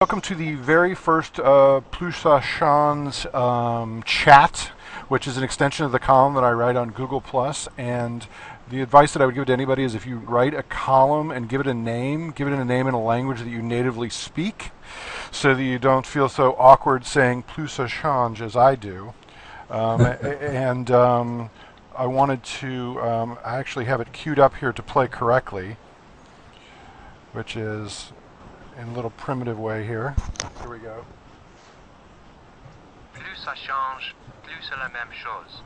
Welcome to the very first Plus à Chance chat, which is an extension of the column that I write on Google Plus. And the advice that I would give to anybody is if you write a column and give it a name in a language that you natively speak, so that you don't feel so awkward saying Plus à Change as I do. I wanted to I actually have it queued up here to play correctly, which is in a little primitive way here. Here we go. Plus ça change, plus c'est la même chose.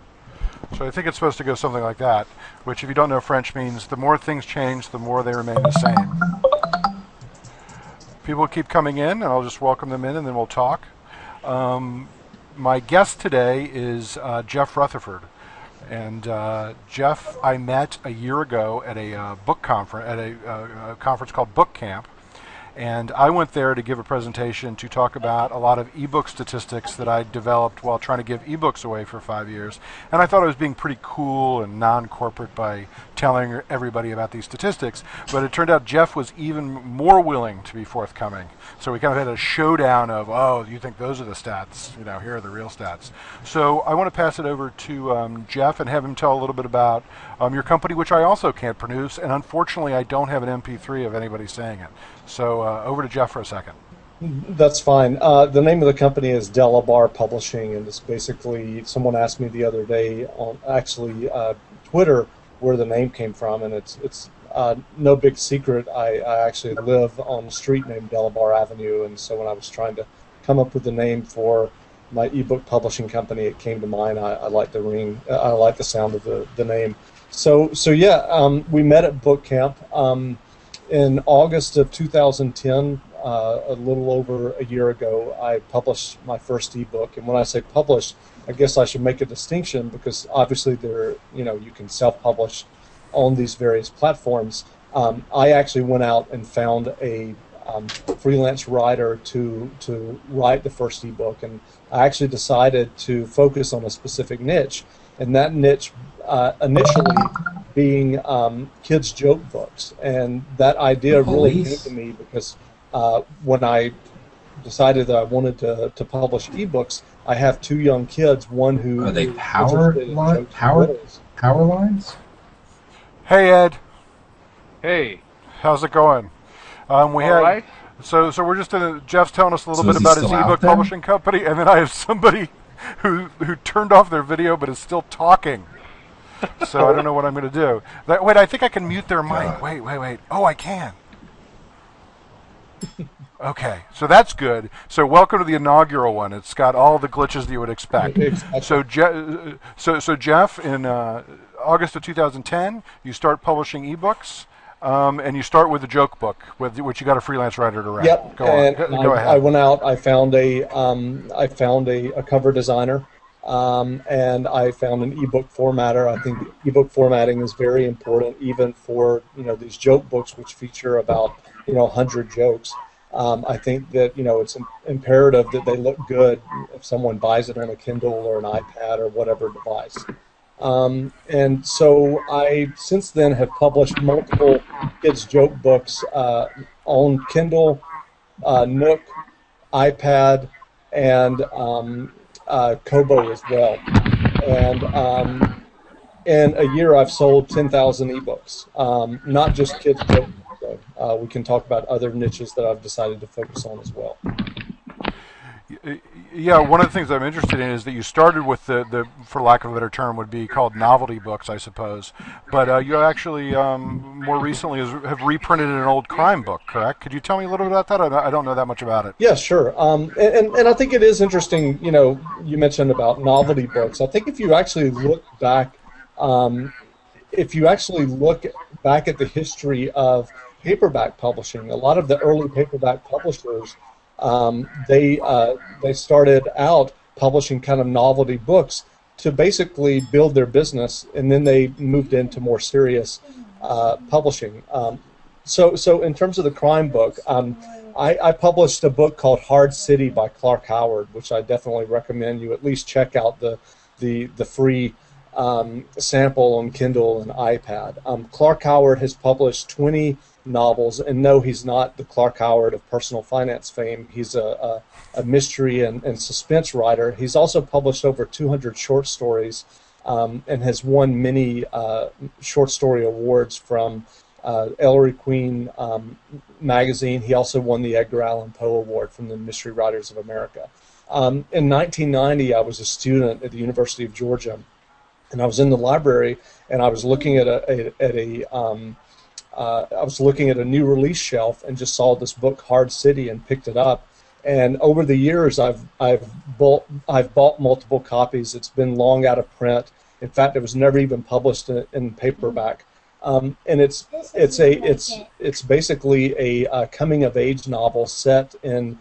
So I think it's supposed to go something like that, which if you don't know French means the more things change, the more they remain the same. People keep coming in, and I'll just welcome them in, and then we'll talk. My guest today is Jeff Rutherford. And Jeff, I met a year ago at a book conference, at a conference called Book Camp. And I went there to give a presentation to talk about a lot of ebook statistics that I developed while trying to give ebooks away for 5 years. And I thought I was being pretty cool and non-corporate by telling everybody about these statistics. But it turned out Jeff was even more willing to be forthcoming. So we kind of had a showdown of, oh, you think those are the stats? You know, here are the real stats. So I want to pass it over to Jeff and have him tell a little bit about your company, which I also can't produce. And unfortunately, I don't have an MP3 of anybody saying it. So over to Jeff for a second. That's fine. The name of the company is Delabar Publishing, and it's basically, someone asked me the other day on Twitter where the name came from, and it's no big secret. I actually live on a street named Delabar Avenue, and so when I was trying to come up with the name for my ebook publishing company, it came to mind. I like the ring. I like the sound of the name. So yeah, we met at Book Camp. In August of 2010, a little over a year ago, I published my first ebook. And when I say published, I guess I should make a distinction because obviously you can self-publish on these various platforms. I actually went out and found a freelance writer to write the first ebook, and I actually decided to focus on a specific niche, and that niche initially being kids' joke books. And that idea really came to me because when I decided that I wanted to publish ebooks, I have two young kids, one who... Are they power lines? Hey, Ed. Hey. How's it going? Right. So we're just Jeff's telling us a little bit about his ebook publishing company, and then I have somebody who turned off their video but is still talking. So I don't know what I'm going to do. Wait, I think I can mute their mic. Wait. Oh, I can. Okay, so that's good. So welcome to the inaugural one. It's got all the glitches that you would expect. So Jeff, in August of 2010, you start publishing ebooks, and you start with a joke book, which you got a freelance writer to write. Yep. Go ahead. I went out. I found a cover designer. And I found an ebook formatter. I think ebook formatting is very important, even for these joke books, which feature about 100 jokes. I think that it's imperative that they look good if someone buys it on a Kindle or an iPad or whatever device. And so I since then have published multiple kids' joke books on Kindle, Nook, iPad, and Kobo as well. And in a year I've sold 10,000 ebooks, not just kids books. So, we can talk about other niches that I've decided to focus on as well. Yeah, one of the things I'm interested in is that you started with the for lack of a better term, would be called novelty books, I suppose. But you actually, more recently, have reprinted an old crime book, correct? Could you tell me a little bit about that? I don't know that much about it. Yeah, sure. And I think it is interesting, you mentioned about novelty books. I think if you actually look back, at the history of paperback publishing, a lot of the early paperback publishers, they started out publishing kind of novelty books to basically build their business, and then they moved into more serious publishing. So in terms of the crime book, I published a book called Hard City by Clark Howard, which I definitely recommend you at least check out the free sample on Kindle and iPad. Clark Howard has published 20 novels, and no, he's not the Clark Howard of personal finance fame. He's a mystery and suspense writer. He's also published over 200 short stories, and has won many short story awards from Ellery Queen magazine. He also won the Edgar Allan Poe Award from the Mystery Writers of America. In 1990, I was a student at the University of Georgia, and I was in the library, and I was looking at a new release shelf and just saw this book, Hard City, and picked it up. And over the years, I've bought multiple copies. It's been long out of print. In fact, it was never even published in paperback. And it's basically a coming of age novel set in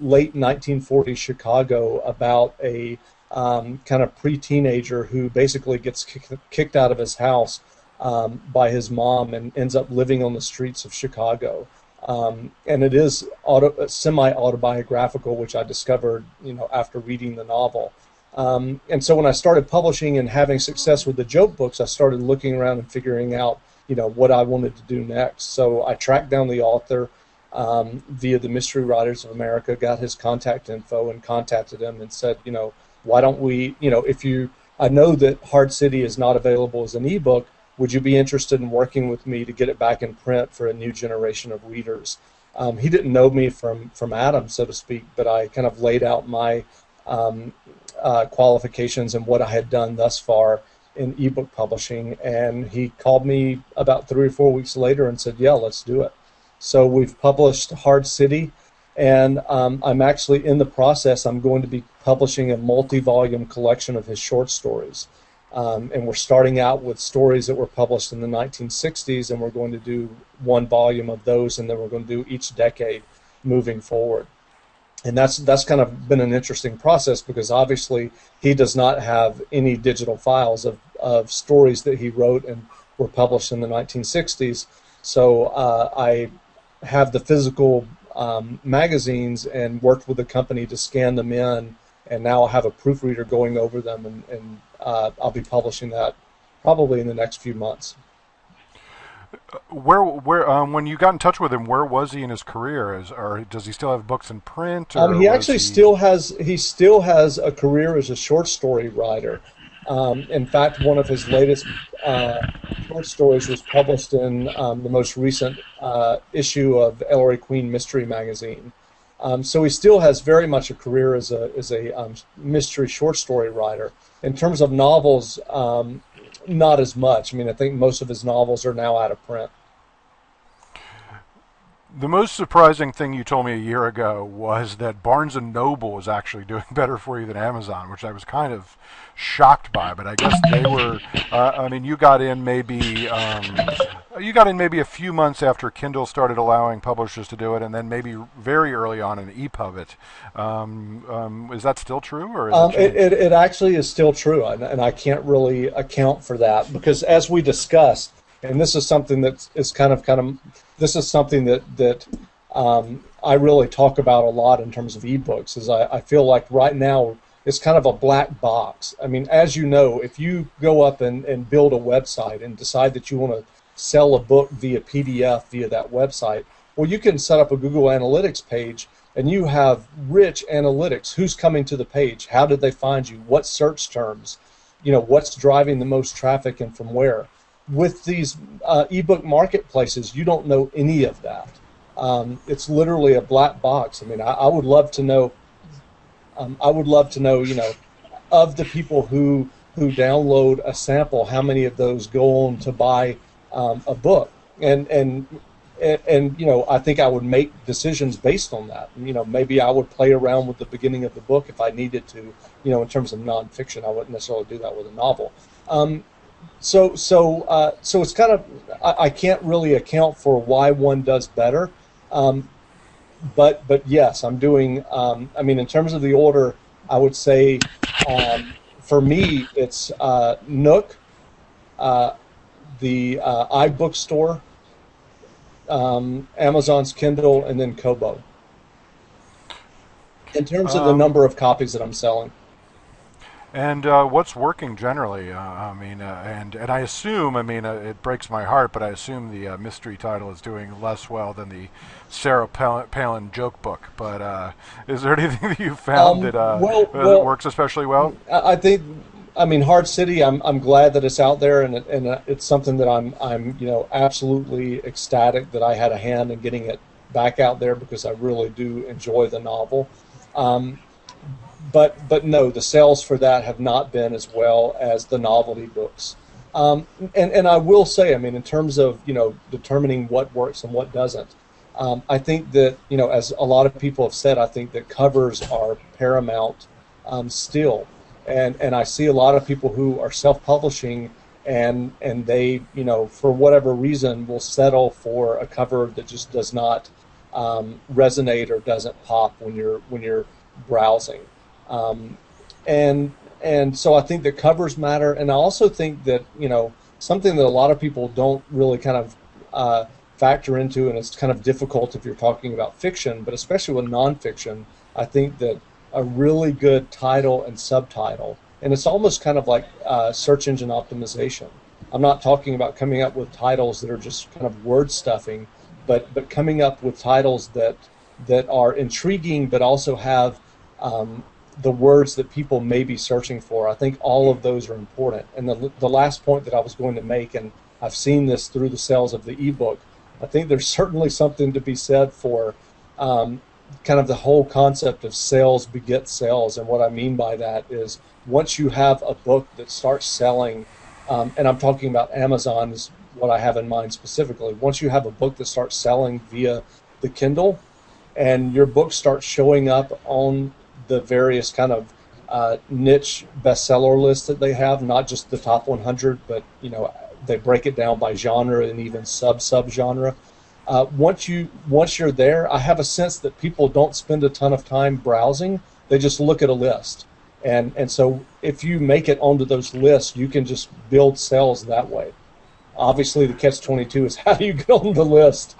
late 1940s Chicago about a kind of pre-teenager who basically gets kicked out of his house by his mom and ends up living on the streets of Chicago. And it is semi-autobiographical, which I discovered, after reading the novel. And so when I started publishing and having success with the joke books, I started looking around and figuring out, what I wanted to do next. So I tracked down the author via the Mystery Writers of America, got his contact info, and contacted him and said, why don't we, I know that Hard City is not available as an ebook. Would you be interested in working with me to get it back in print for a new generation of readers? He didn't know me from Adam, so to speak, but I kind of laid out my qualifications and what I had done thus far in ebook publishing, and he called me about 3 or 4 weeks later and said, yeah, let's do it. So we've published Hard City, and I'm actually in the process. I'm going to be publishing a multi-volume collection of his short stories. And we're starting out with stories that were published in the 1960s, and we're going to do one volume of those, and then we're going to do each decade moving forward. And that's kind of been an interesting process, because obviously he does not have any digital files of stories that he wrote and were published in the 1960s. So I have the physical magazines and worked with the company to scan them in, and now I have a proofreader going over them, and I'll be publishing that probably in the next few months. Where when you got in touch with him, where was he in his career? Or does he still have books in print? Or he actually still has a career as a short story writer. In fact, one of his latest short stories was published in the most recent issue of Ellery Queen Mystery magazine. So he still has very much a career as a mystery short story writer. In terms of novels, not as much. I mean, I think most of his novels are now out of print. The most surprising thing you told me a year ago was that Barnes & Noble is actually doing better for you than Amazon, which I was kind of shocked by. But I guess they were. You got in maybe a few months after Kindle started allowing publishers to do it, and then maybe very early on in ePubet. Is that still true, or is it actually is still true, and I can't really account for that, because as we discussed, and this is something that is this is something that I really talk about a lot in terms of ebooks. Is I feel like right now it's kind of a black box. I mean, as you know, if you go up and build a website and decide that you want to sell a book via PDF via that website, well, you can set up a Google Analytics page, and you have rich analytics. Who's coming to the page? How did they find you? What search terms? What's driving the most traffic and from where? With these ebook marketplaces, you don't know any of that. It's literally a black box. I mean, I would love to know. Of the people who download a sample, how many of those go on to buy a book? And I think I would make decisions based on that. Maybe I would play around with the beginning of the book if I needed to. In terms of nonfiction, I wouldn't necessarily do that with a novel. So it's kind of, I can't really account for why one does better, but yes, I'm doing. In terms of the order, I would say for me it's Nook, the iBookstore, Amazon's Kindle, and then Kobo. In terms of the number of copies that I'm selling. And what's working generally? And I assume, it breaks my heart, but I assume the mystery title is doing less well than the Sarah Palin joke book. But is there anything that you found that works especially well? I think, Hard City. I'm glad that it's out there, and it's something that I'm absolutely ecstatic that I had a hand in getting it back out there because I really do enjoy the novel. But no, the sales for that have not been as well as the novelty books. And I will say, in terms of determining what works and what doesn't, I think that as a lot of people have said, I think that covers are paramount still, and I see a lot of people who are self-publishing and they for whatever reason will settle for a cover that just does not resonate or doesn't pop when you're browsing. And so I think that covers matter, and I also think that something that a lot of people don't really kind of factor into, and it's kind of difficult if you're talking about fiction, but especially with nonfiction, I think that a really good title and subtitle, and it's almost kind of like search engine optimization. I'm not talking about coming up with titles that are just kind of word stuffing, but coming up with titles that are intriguing, but also have the words that people may be searching for. I think all of those are important. And the last point that I was going to make, and I've seen this through the sales of the ebook, I think there's certainly something to be said for kind of the whole concept of sales beget sales. And what I mean by that is once you have a book that starts selling, and I'm talking about Amazon is what I have in mind specifically, once you have a book that starts selling via the Kindle and your book starts showing up on the various kind of niche bestseller lists that they have, not just the top 100, but they break it down by genre and even sub-genre. Once you're there, I have a sense that people don't spend a ton of time browsing. They just look at a list. And so if you make it onto those lists, you can just build sales that way. Obviously, the catch-22 is how do you get on the list?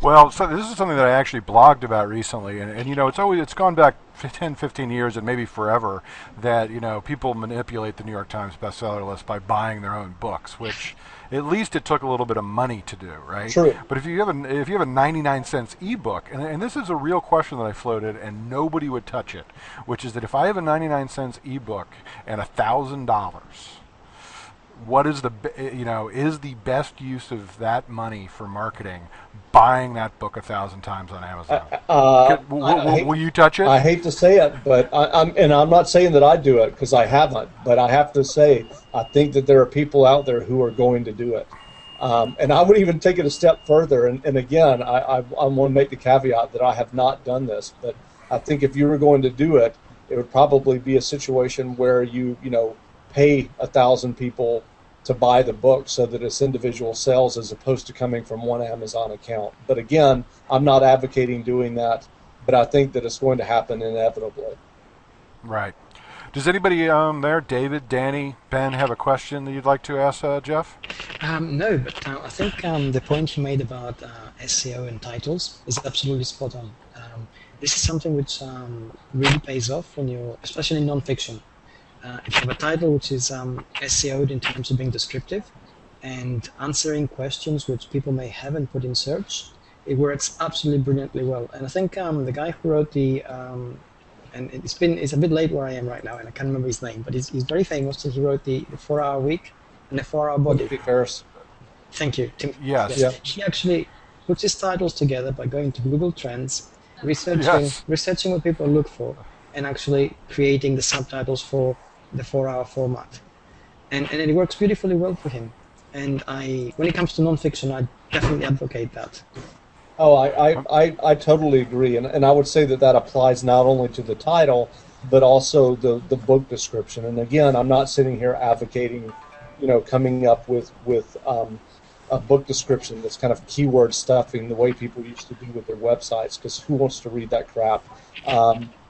Well, so this is something that I actually blogged about recently, and it's gone back 10, 15 years and maybe forever that people manipulate the New York Times bestseller list by buying their own books, which at least it took a little bit of money to do, right? True. But if you have a 99-cent ebook, and this is a real question that I floated and nobody would touch it, which is that if I have a 99-cent ebook and $1,000, what is is the best use of that money for marketing? Buying that book 1,000 times on Amazon. Will you touch it? I hate to say it, but I'm not saying that I do it because I haven't. But I have to say, I think that there are people out there who are going to do it, and I would even take it a step further. And again, I want to make the caveat that I have not done this, but I think if you were going to do it, it would probably be a situation where you pay 1,000 people to buy the book so that it's individual sales as opposed to coming from one Amazon account. But again, I'm not advocating doing that, but I think that it's going to happen inevitably. Right. Does anybody there, David, Danny, Ben, have a question that you'd like to ask Jeff? No, but I think the point you made about SEO and titles is absolutely spot on. This is something which really pays off when you're, especially in non-fiction. If you have a title which is SEO'd in terms of being descriptive and answering questions which people may have and put in search, it works absolutely brilliantly well. And I think the guy who wrote the, and it's a bit late where I am right now and I can't remember his name, but he's very famous. He wrote the 4-Hour Week and the 4-Hour Body. Timothy Ferriss. Thank you. Yes. Yeah. He actually puts his titles together by going to Google Trends, researching what people look for, and actually creating the subtitles for the 4-hour format, and it works beautifully well for him. And when it comes to non-fiction, I definitely advocate that. Oh, I totally agree, and I would say that applies not only to the title, but also the book description. And again, I'm not sitting here advocating, coming up with a book description that's kind of keyword stuffing the way people used to do with their websites, because who wants to read that crap?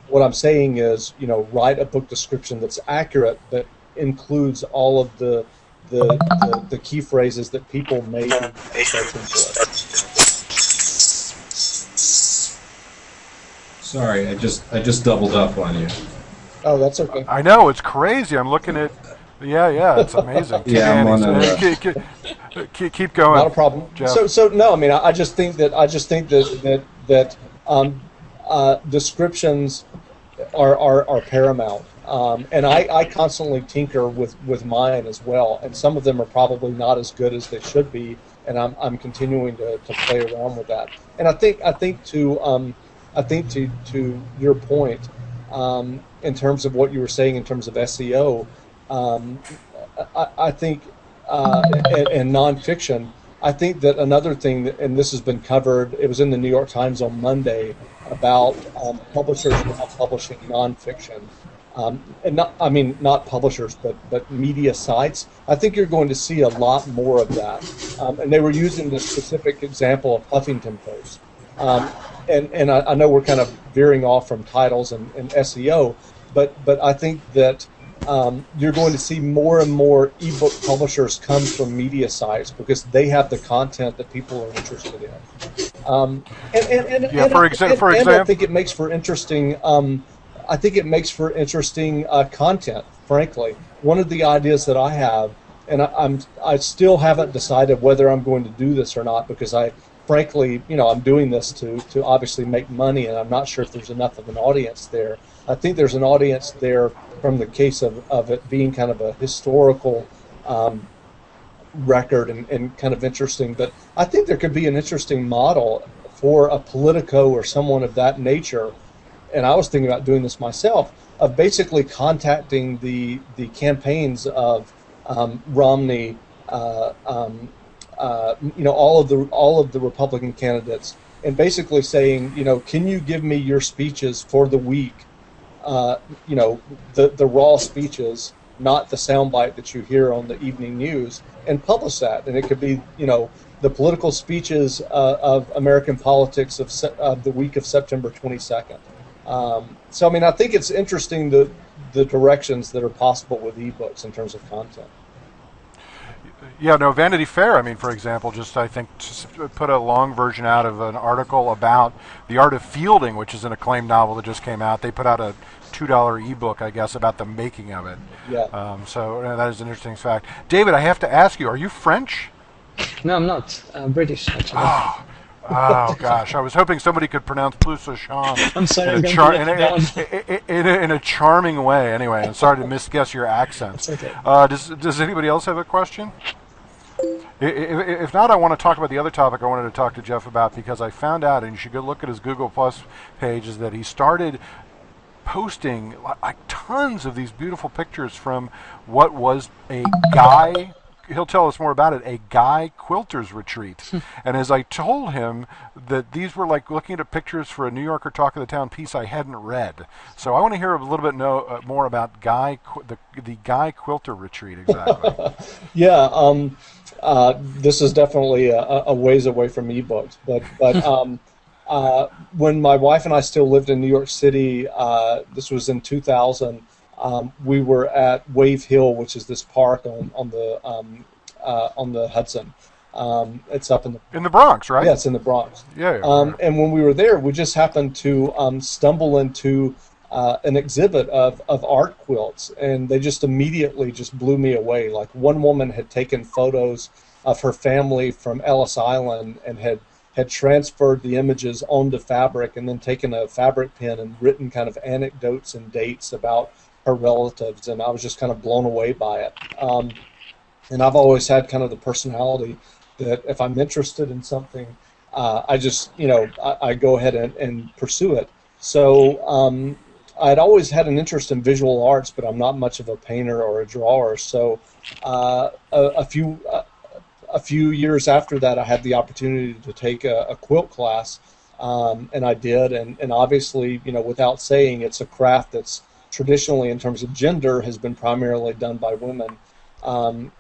What I'm saying is, write a book description that's accurate, but includes all of the key phrases that people may be searching for. Sorry, I just doubled up on you. Oh, that's okay. I know, it's crazy. I'm looking at. Yeah, it's amazing. Yeah, I'm on a. Keep going. Not a problem. Jeff. So no, I mean, I just think that descriptions are paramount, and I constantly tinker with mine as well, and some of them are probably not as good as they should be, and I'm continuing to play around with that. And I think to your point, in terms of what you were saying in terms of SEO, I think and nonfiction. I think that another thing, and this has been covered, it was in the New York Times on Monday about publishers now publishing nonfiction. And not publishers, but media sites. I think you're going to see a lot more of that. And they were using the specific example of Huffington Post. And I know we're kind of veering off from titles and SEO, but I think that you're going to see more and more ebook publishers come from media sites because they have the content that people are interested in. For example, I think it makes for interesting. I think it makes for interesting content. Frankly, one of the ideas that I have, and I still haven't decided whether I'm going to do this or not because frankly, I'm doing this to obviously make money, and I'm not sure if there's enough of an audience there. I think there's an audience there from the case of it being kind of a historical record and kind of interesting. But I think there could be an interesting model for a Politico or someone of that nature, and I was thinking about doing this myself, of basically contacting the campaigns of Romney, all of the Republican candidates, and basically saying, can you give me your speeches for the week? The raw speeches, not the soundbite that you hear on the evening news, and publish that. And it could be, the political speeches of American politics of the week of September 22nd. So, I mean, I think it's interesting the directions that are possible with ebooks in terms of content. Yeah, no, Vanity Fair, I mean, for example, just put a long version out of an article about The Art of Fielding, which is an acclaimed novel that just came out. They put out a $2 ebook, I guess, about the making of it. Yeah. So that is an interesting fact. David, I have to ask you, are you French? No, I'm not. I'm British, actually. Oh gosh, I was hoping somebody could pronounce plus or chance I'm sorry, in a charming way. Anyway, I'm sorry to misguess your accents. It's okay. Does anybody else have a question? If not, I want to talk about the other topic I wanted to talk to Jeff about, because I found out, and you should go look at his Google Plus page, is that he started posting like tons of these beautiful pictures from what was a guy. He'll tell us more about it, a guy quilter's retreat. And as I told him that these were like looking at pictures for a New Yorker Talk of the Town piece I hadn't read. So I want to hear a little bit more about the guy quilter retreat exactly. Yeah, this is definitely a ways away from ebooks. But when my wife and I still lived in New York City, this was in 2000, we were at Wave Hill, which is this park on the Hudson. It's up in the Bronx, right? Yeah, it's in the Bronx. Yeah. And when we were there, we just happened to stumble into an exhibit of art quilts, and they just immediately just blew me away. Like, one woman had taken photos of her family from Ellis Island and had transferred the images onto fabric, and then taken a fabric pen and written kind of anecdotes and dates about her relatives, and I was just kind of blown away by it. And I've always had kind of the personality that if I'm interested in something, I just, I go ahead and pursue it. So I'd always had an interest in visual arts, but I'm not much of a painter or a drawer. So a few years after that, I had the opportunity to take a quilt class, and I did. And obviously, without saying, it's a craft that's traditionally, in terms of gender, has been primarily done by women, and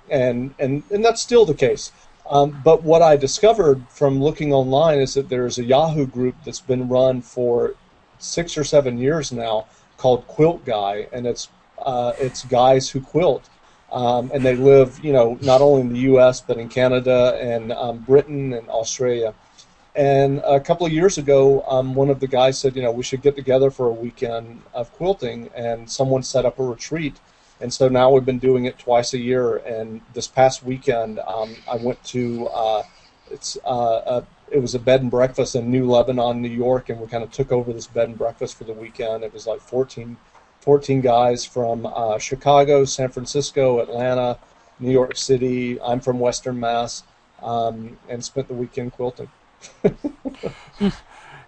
that's still the case. But what I discovered from looking online is that there's a Yahoo group that's been run for 6 or 7 years now called Quilt Guy, and it's guys who quilt, and they live, not only in the U.S. but in Canada and Britain and Australia. And a couple of years ago, one of the guys said, we should get together for a weekend of quilting, and someone set up a retreat. And so now we've been doing it twice a year. And this past weekend, I went to it was a bed and breakfast in New Lebanon, New York, and we kind of took over this bed and breakfast for the weekend. It was like 14 guys from Chicago, San Francisco, Atlanta, New York City. I'm from Western Mass, and spent the weekend quilting.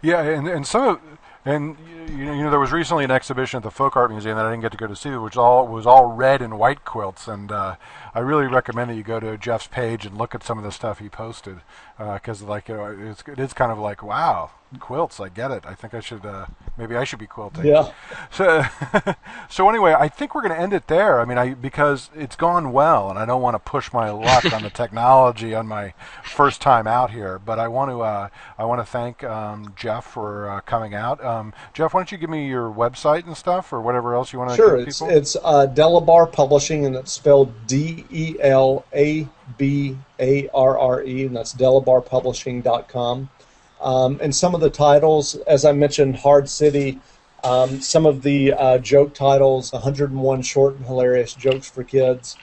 Yeah, and some of, and there was recently an exhibition at the Folk Art Museum that I didn't get to go to see, which was all red and white quilts, and I really recommend that you go to Jeff's page and look at some of the stuff he posted, because it is kind of like, wow, quilts, I get it. I think I should maybe I should be quilting. Yeah. So anyway, I think we're going to end it there. I mean, because it's gone well, and I don't want to push my luck on the technology on my first time out here. But I want to thank Jeff for coming out. Jeff, why don't you give me your website and stuff, or whatever else you want to give people? Sure, it's Delabarre Publishing, and it's spelled DELABARRE, and that's delabarrepublishing.com. And some of the titles, as I mentioned, Hard City, some of the joke titles, 101 short and hilarious jokes for kids,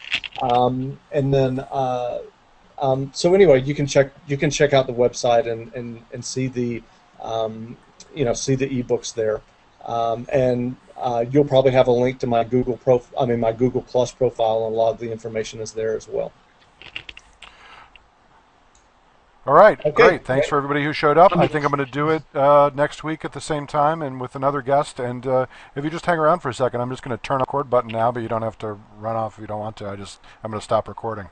and then so anyway, you can check out the website and see the see the ebooks there, and you'll probably have a link to my my Google Plus profile, and a lot of the information is there as well. All right, okay. Great. Thanks for everybody who showed up. I think I'm going to do it next week at the same time and with another guest. And if you just hang around for a second, I'm just going to turn the record button now, but you don't have to run off if you don't want to. I'm going to stop recording.